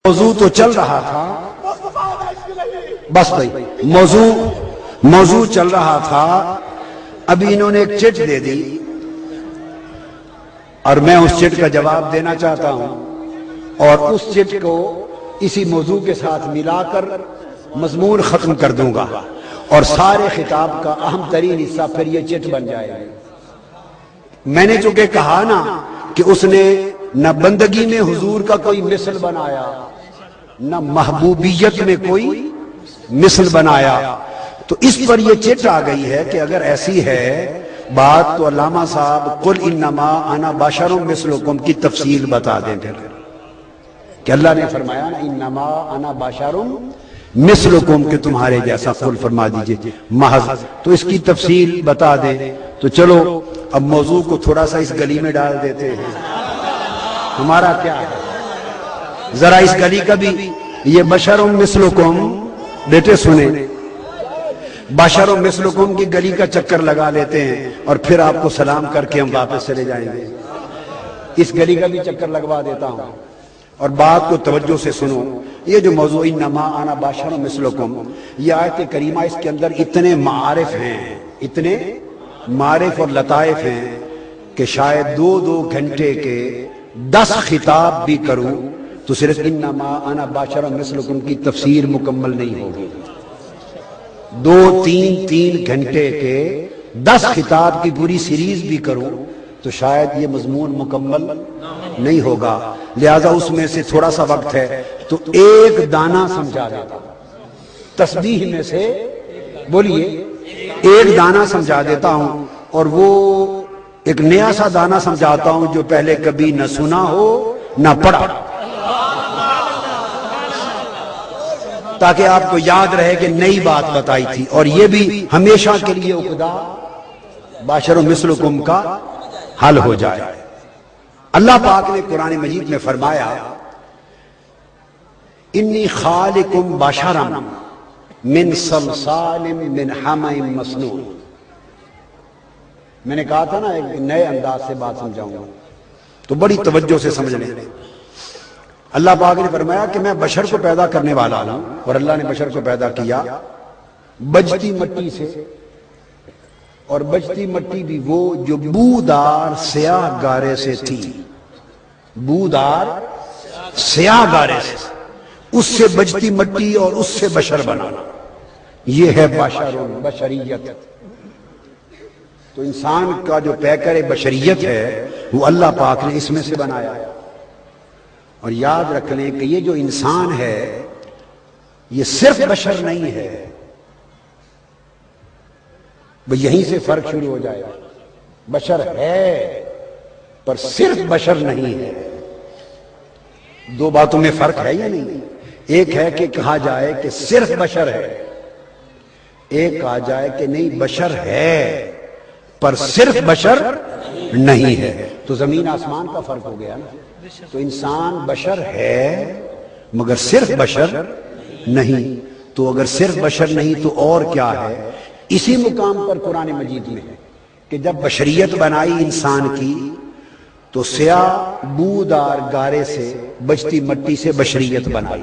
موضوع تو چل رہا تھا، بس بھائی موضوع چل رہا تھا. ابھی انہوں نے ایک چٹ دے دی اور میں اس چٹ کا جواب دینا چاہتا ہوں، اور اس چٹ کو اسی موضوع کے ساتھ ملا کر مضمون ختم کر دوں گا، اور سارے خطاب کا اہم ترین حصہ پھر یہ چٹ بن جائے گا. میں نے چونکہ کہا نا کہ اس نے نہ بندگی میں حضور کا کوئی مثل بنایا، نہ محبوبیت میں کوئی مثل بنایا، تو اس پر یہ چٹ آ گئی ہے کہ اگر ایسی ہے بات تو علامہ صاحب قل انما انا بشر مثلکم کی تفصیل بتا دیں پھر، کہ اللہ نے فرمایا نا انما انا بشر مثلکم کہ تمہارے جیسا، قل فرما دیجئے محض، تو اس کی تفصیل بتا دیں. تو چلو اب موضوع کو تھوڑا سا اس گلی میں ڈال دیتے ہیں. ہمارا کیا ہے، ذرا اس گلی کا بھی یہ بشر مثلکم بیٹے سنیں، بشر مثلکم کی گلی کا چکر لگا لیتے ہیں اور پھر آپ کو سلام کر کے ہم واپس چلے جائیں گے. اس گلی کا بھی چکر لگوا دیتا ہوں اور بات کو توجہ سے سنو. یہ جو موضوع انما انا بشر مثلکم، یہ آیت کریمہ، اس کے اندر اتنے معارف ہیں، اتنے معارف اور لطائف ہیں کہ شاید 2 گھنٹے کے 10 خطاب بھی کروں تو صرف انما انا بشر مثلکم کی تفسیر مکمل نہیں ہوگی. 2-3 گھنٹے کے 10 خطاب کی پوری سیریز بھی کروں تو شاید یہ مضمون مکمل نہیں ہوگا. لہذا اس میں سے تھوڑا سا وقت ہے تو ایک دانہ سمجھا دیتا ہوں، تسبیح میں سے بولیے ایک دانہ سمجھا دیتا ہوں، اور وہ ایک نیا سا دانہ سمجھاتا ہوں جو پہلے کبھی نہ سنا ہو نہ پڑھا، تاکہ آپ کو یاد رہے کہ نئی بات بتائی تھی. اور یہ بھی ہمیشہ کے لیے عقدہ بشر مثلکم کا حل ہو جائے. اللہ پاک نے قرآن مجید میں فرمایا انی خالقم بشرا من صلصال من حمأ مسنون. میں نے کہا تھا نا ایک نئے انداز سے بات سمجھاؤں گا تو بڑی توجہ سے سمجھ لیں. اللہ پاک نے فرمایا کہ میں بشر کو پیدا کرنے والا ہوں، اور اللہ نے بشر کو پیدا کیا بجتی مٹی سے، اور بجتی مٹی بھی وہ جو بودار سیاہ گارے سے تھی، بودار سیاہ گارے سے، اس سے بجتی مٹی اور اس سے بشر بنانا، یہ ہے بشریت. تو انسان کا جو پیکر بشریت ہے وہ اللہ پاک نے اس میں سے بنایا. اور یاد رکھ لیں کہ یہ جو انسان ہے یہ صرف بشر نہیں ہے، یہیں سے فرق شروع ہو جائے گا. بشر ہے پر صرف بشر نہیں ہے. 2 باتوں میں فرق ہے یا نہیں؟ ایک ہے کہ کہا جائے کہ صرف بشر ہے، ایک کہا جائے کہ نہیں بشر ہے پر صرف بشر نہیں ہے. تو زمین آسمان کا فرق ہو گیا نا. تو انسان بشر ہے مگر صرف بشر نہیں. تو اگر صرف بشر نہیں تو اور کیا ہے؟ اسی مقام پر قرآن مجید میں ہے کہ جب بشریت بنائی انسان کی تو سیاہ بودار گارے سے بجتی مٹی سے بشریت بنائی،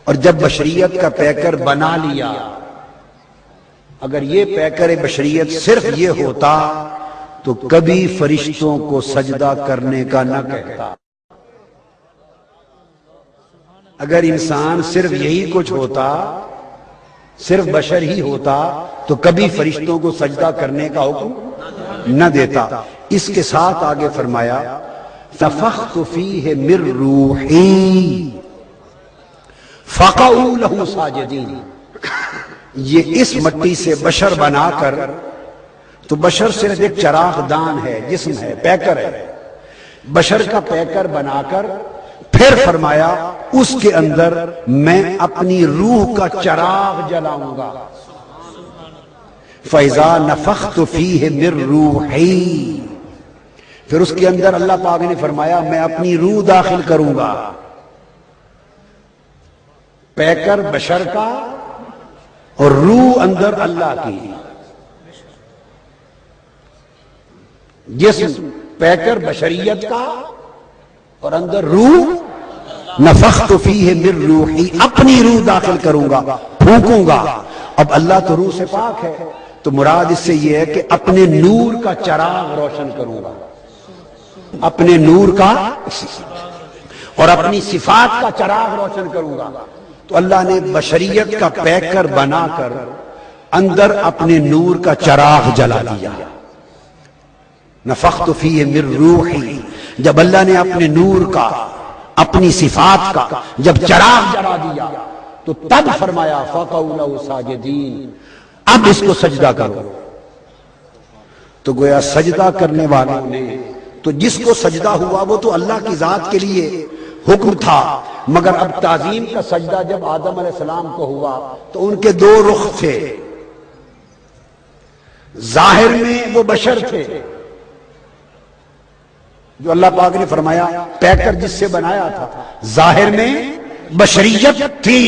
اور جب بشریت کا پیکر بنا لیا، اگر یہ پیکر بشریت صرف یہ ہوتا تو کبھی فرشتوں کو سجدہ کرنے کا نہ کہتا. اگر انسان صرف یہی کچھ ہوتا، صرف بشر ہی ہوتا، تو کبھی فرشتوں کو سجدہ کرنے کا حکم نہ دیتا. اس کے ساتھ آگے فرمایا نفخت فیہ من روحی فقعوا لہ ساجدین. یہ اس مٹی سے بشر بنا کر، تو بشر صرف ایک چراغ دان ہے، جسم ہے، پیکر ہے. بشر کا پیکر بنا کر پھر فرمایا اس کے اندر میں اپنی روح کا چراغ جلاؤں گا. فَإِذَا نَفَخْتُ فِيهِ مِن رُوحِي، پھر اس کے اندر اللہ پاک نے فرمایا میں اپنی روح داخل کروں گا. پیکر بشر کا اور روح اندر اللہ کی. جسم پیکر بشریت کا اور اندر روح نفخت فیہ من روحی، اپنی روح داخل کروں گا، پھونکوں گا۔ اب اللہ تو روح سے پاک ہے، تو مراد اس سے یہ ہے کہ اپنے نور کا چراغ روشن کروں گا، اپنے نور کا اور اپنی صفات کا چراغ روشن کروں گا۔ تو اللہ نے بشریت کا پیکر بنا کر اندر اپنے نور کا چراغ جلا دیا۔ نفخت فیہ من روحی، جب اللہ نے اپنے نور کا، اپنی صفات کا جب چراغ جلا دیا تو تب فرمایا فقعوا لہ ساجدین، اب اس کو سجدہ کرو۔ تو گویا سجدہ کرنے والوں نے، تو جس کو سجدہ ہوا وہ تو اللہ کی ذات کے لیے حکم تھا، مگر اب تعظیم کا سجدہ جب آدم علیہ السلام کو ہوا تو ان کے دو رخ تھے۔ ظاہر میں وہ بشر تھے، جو اللہ پاک نے فرمایا پیکر جس سے بنایا تھا، ظاہر میں بشریت تھی،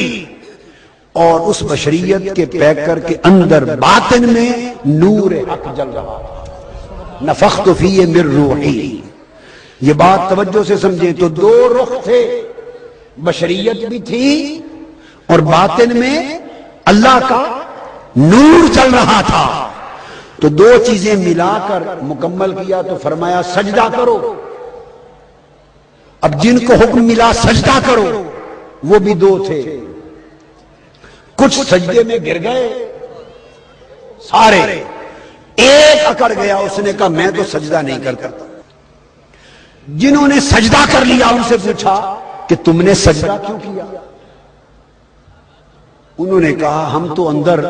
اور اس بشریت کے پیکر کے اندر باطن میں نور حق جل رہا تھا۔ نفخت فیہ من روحی، یہ بات توجہ سے سمجھیں، تو دو رخ تھے، بشریت بھی تھی اور باطن میں اللہ کا نور چل رہا تھا۔ تو دو چیزیں ملا کر مکمل کیا تو فرمایا سجدہ کرو۔ اب جن کو حکم ملا سجدہ کرو وہ بھی دو تھے، کچھ سجدے میں گر گئے سارے، ایک اکڑ گیا، اس نے کہا میں تو سجدہ نہیں کرتا۔ جنہوں نے سجدہ کر لیا ان سے پوچھا کہ تم نے سجدہ کیوں کیا؟ انہوں نے کہا ہم تو اندر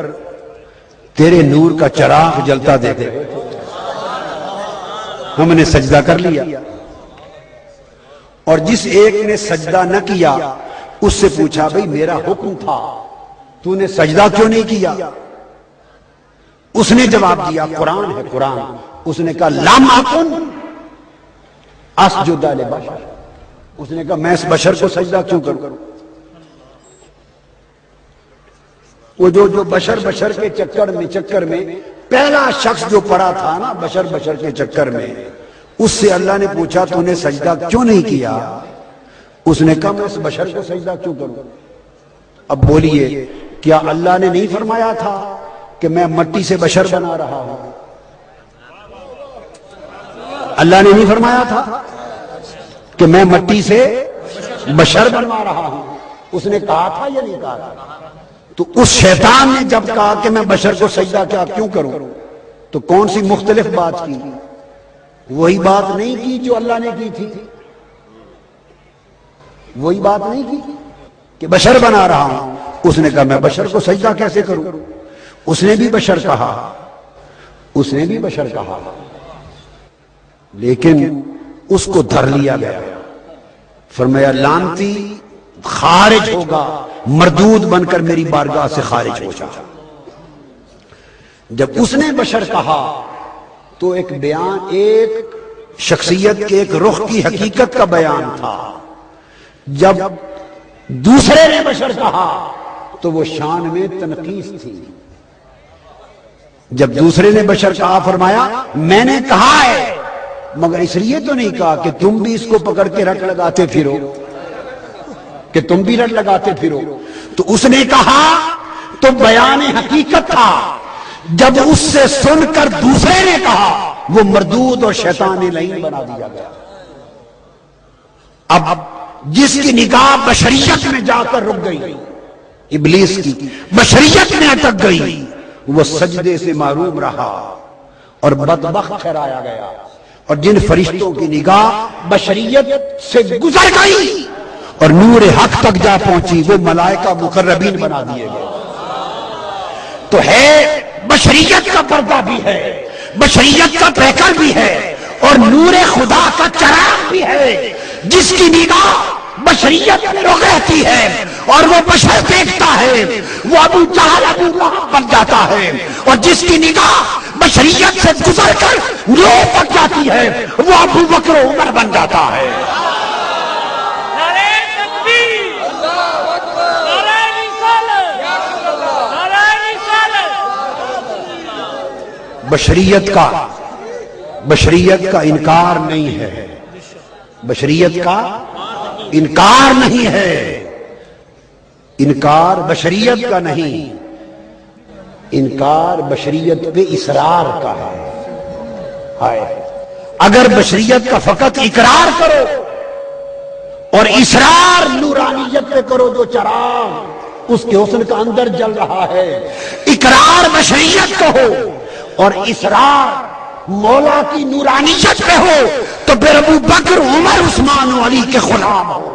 تیرے نور کا چراغ جلتا دیکھتے، ہم نے سجدہ کر لیا۔ اور جس ایک نے سجدہ نہ کیا اس سے پوچھا بھئی میرا حکم تھا تو نے سجدہ کیوں نہیں کیا؟ اس نے جواب دیا قرآن ہے قرآن، اس نے کہا لم اکن اسجد لبشر، اس نے کہا میں اس بشر کو سجدہ کیوں کروں؟ وہ جو بشر کے چکر میں پہلا شخص جو پڑا تھا نا بشر کے چکر میں، اس سے اللہ نے پوچھا تو نے سجدہ کیوں نہیں کیا؟ اس نے کہا میں اس بشر کو سجدہ کیوں کروں؟ اب بولیے کیا اللہ نے نہیں فرمایا تھا کہ میں مٹی سے بشر بنا رہا ہوں؟ اللہ نے نہیں فرمایا تھا کہ میں مٹی سے بشر بنوا رہا ہوں؟ اس نے کہا تھا یا نہیں کہا تھا؟ تو اس شیطان نے جب کہا کہ میں بشر کو سجدہ کیوں کروں، تو کون سی مختلف بات کی؟ وہی بات نہیں کی جو اللہ نے کی تھی، وہی بات نہیں کی کہ بشر بنا رہا ہوں۔ اس نے کہا میں بشر کو سجدہ کیسے کروں؟ اس نے بھی بشر کہا، لیکن اس کو دھر لیا گیا، فرمایا لعنتی خارج ہوگا، مردود بن کر میری بارگاہ سے خارج ہو جا۔ جب اس نے بشر کہا تو ایک بیان، ایک شخصیت کے ایک رخ کی حقیقت کا بیان تھا۔ جب دوسرے نے بشر کہا تو وہ شان میں تنقیص تھی۔ جب دوسرے نے بشر کہا فرمایا میں نے کہا ہے، مگر اس لیے تو نہیں کہا کہ تم بھی اس کو پکڑ کے رٹ لگاتے پھرو، کہ تم بھی رٹ لگاتے پھرو۔ تو اس نے کہا تو بیان حقیقت تھا، جب اس سے سن کر دوسرے نے کہا وہ مردود اور شیطان لعین بنا دیا گیا۔ اب جس کی نگاہ بشریت میں جا کر رک گئی، ابلیس کی بشریت میں اٹک گئی، وہ سجدے سے محروم رہا اور بدبخت ٹھہرایا گیا۔ اور جن فرشتوں کی نگاہ بشریت سے گزر گئی اور نور حق تک جا پہنچی، وہ ملائکہ مقربین بنا دیے گئے۔ تو ہے بشریت کا پردہ بھی ہے، بشریت کا پیکر بھی ہے، اور نور خدا کا چراغ بھی ہے۔ جس کی نگاہ بشریت میں رک رہتی ہے اور وہ بشر دیکھتا ہے، وہ ابو جہل ابو لہب بن جاتا ہے، اور جس کی نگاہ بشریت سے گزر کر نور تک جاتی ہے وہ ابو بکر عمر بن جاتا ہے۔ بشریت کا انکار نہیں ہے، بشریت کا انکار نہیں ہے، انکار بشریت کا نہیں، انکار بشریت پہ اصرار کا ہے۔ اگر بشریت کا فقط اقرار کرو اور اصرار نورانیت پہ کرو، جو چراغ اس کے حسن کا اندر جل رہا ہے، اقرار بشریت کو ہو اور اصرار مولا کی نورانیت پہ ہو، تو پھر ابو بکر، عمر، عثمان و علی کے غلام ہو۔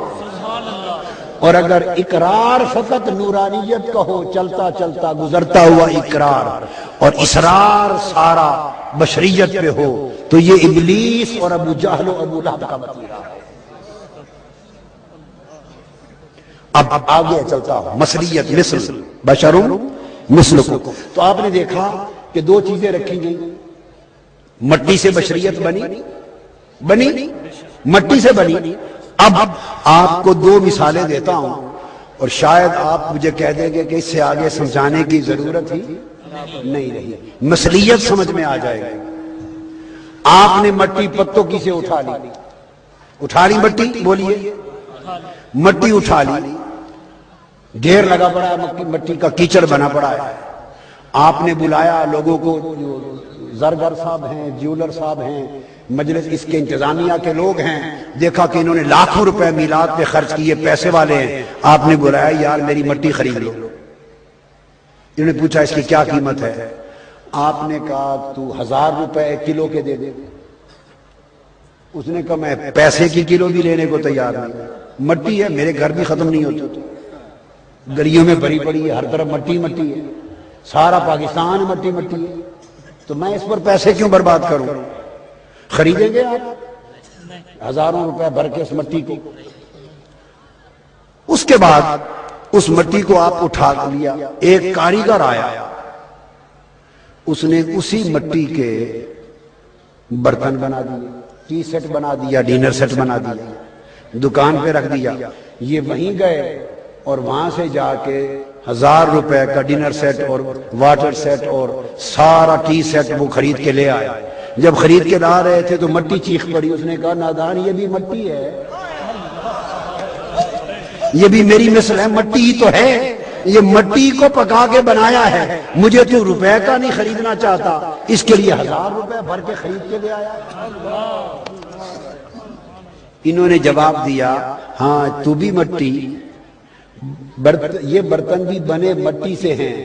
اور اگر اقرار فقط نورانیت کا ہو، چلتا چلتا گزرتا ہوا اقرار، اور اصرار سارا بشریت پہ ہو، تو یہ ابلیس اور ابو جہل و ابو لہب کا وتیرہ ہے۔ اب آگے چلتا ہوں، مثلیت، مثل بشروں مثلکم۔ تو آپ نے دیکھا کہ دو چیزیں رکھی گئی، مٹی سے بشریت بنی، مٹی سے بنی۔ اب آپ کو دو مثالیں دیتا ہوں، اور شاید آپ مجھے کہہ دیں گے کہ اس سے آگے سمجھانے کی ضرورت ہی نہیں رہی، مثلیت سمجھ میں آ جائے گی۔ آپ نے مٹی پتوں کی سے اٹھا لی مٹی، بولیے، مٹی اٹھا لی، ڈھیر لگا پڑا ہے، مٹی کا کیچڑ بنا پڑا ہے۔ آپ نے بلایا لوگوں کو، جو زرگر صاحب ہیں، جیولر صاحب ہیں، مجلس اس کے انتظامیہ کے لوگ ہیں، دیکھا کہ انہوں نے لاکھوں روپے میلاد پہ خرچ کیے، پیسے والے ہیں۔ آپ نے بلایا، یار میری مٹی خرید لو۔ انہوں نے پوچھا اس کی کیا قیمت ہے؟ آپ نے کہا تو 1000 روپے کلو کے دے دے۔ اس نے کہا میں پیسے کی کلو بھی لینے کو تیار نہیں، مٹی ہے، میرے گھر بھی ختم نہیں ہوتی، گلیوں میں بھری پڑی ہے، ہر طرف مٹی مٹی ہے، سارا پاکستان مٹی مٹی ہے، تو میں اس پر پیسے کیوں برباد کروں؟ خریدیں گے آپ ہزاروں روپے بھر کے اس مٹی کو؟ اس کے بعد اس مٹی کو آپ اٹھا لیا، ایک کاریگر آیا، اس نے اسی مٹی کے برتن بنا دیے، ٹی سیٹ بنا دیا، ڈنر سیٹ بنا دیا، دکان پہ رکھ دیا۔ یہ وہیں گئے اور وہاں سے جا کے 1000 روپے کا ڈنر سیٹ اور واٹر سیٹ اور سارا ٹی سیٹ وہ خرید کے لے آئے۔ جب خرید کے لا رہے تھے تو مٹی چیخ پڑی، اس نے کہا نادان، یہ بھی مٹی ہے، یہ بھی میری مثل ہے، مٹی ہی تو ہے، یہ مٹی کو پکا کے بنایا ہے، مجھے تو روپے کا نہیں خریدنا چاہتا، اس کے لیے 1000 روپے بھر کے خرید کے لے آیا۔ انہوں نے جواب دیا، ہاں تو بھی مٹی، یہ برتن بھی بنے مٹی سے ہیں،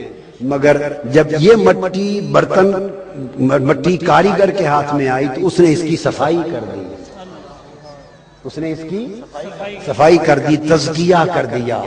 مگر جب یہ مٹی برتن مٹی کاریگر کے ہاتھ میں آئی تو اس نے اس کی صفائی کر دی، اس نے اس کی صفائی کر دی، تزکیہ کر دیا۔